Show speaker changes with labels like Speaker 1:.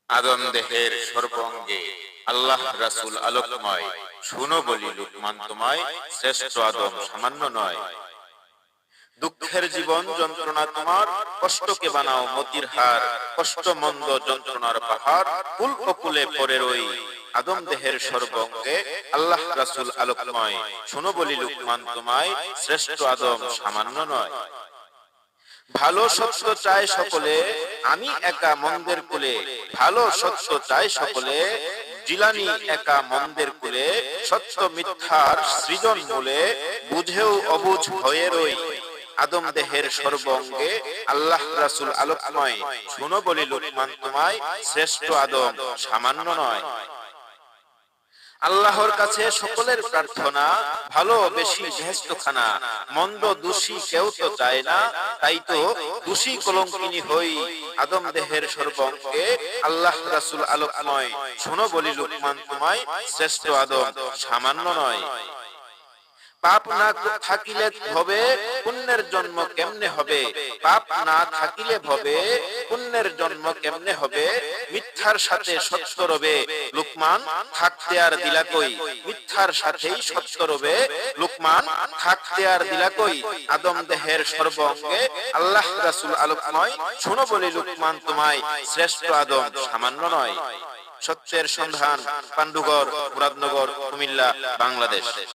Speaker 1: আদম দেহের সর্বাঙ্গে আল্লাহ রাসূল আলোকময়। শুনো বলি লুকমান তোমায়, শ্রেষ্ঠ আদম সামান্য নয়। দুঃখের জীবন যন্ত্রণা তোমার, কষ্টকে বানাও মতির হার। কষ্ট মন্দ যন্ত্রণার পাহাড়, কুল ও কুলে পড়ে রই। আদম দেহের সর্বাঙ্গে আল্লাহ রাসূল আলোকময়। শুনো বলি লুকমান তোমায়, শ্রেষ্ঠ আদম সামান্য নয়। ভালো সত্য চায় সকলে, আমি একা মন্দের কুলে। ভালো সত্য চায় সকলে, জিলানী একা মন্দের কুলে। সত্য মিথ্যার সৃজন মূলে, বুঝেও অবুঝ হয়ে রই। আদম দেহের সর্বাঙ্গে আল্লাহ রাসূল আলোকময়। শুনো বলি লুকমান তোমায়, শ্রেষ্ঠ আদম সামান্য নয়। আল্লাহর কাছে সকলের প্রার্থনা, ভালো বেশি বেহেশতখানা। মন্দ দোষী কেউ তো চায় না, তাই তো দোষী কলঙ্কিনী হই। আদম দেহের সর্বাঙ্গে আল্লাহ রাসূল আলোকময়। শোনো বলি লুকমান তোমায়, শ্রেষ্ঠ আদম সামান্য নয়। পাপ না থাকিলে ভবে, পুণ্যের জন্ম কেমনে হবে। পাপ না থাকিলে ভবে, পুণ্যের জন্ম কেমনে হবে। মিথ্যার সাথে সত্য রবে, লুকমান থাকতে আর দিলা কই। মিথ্যার সাথেই সত্য রবে, লুকমান থাকতে আর দিলা কই। আদম দেহের সর্বাঙ্গে আল্লাহ রাসূল আলোকময়। শোনো বলি লুকমান তোমায়, শ্রেষ্ঠ আদম সামান্য নয়। সত্যের সন্ধান, পান্ডুগড়, মুরাদনগর, কুমিল্লা, বাংলাদেশ।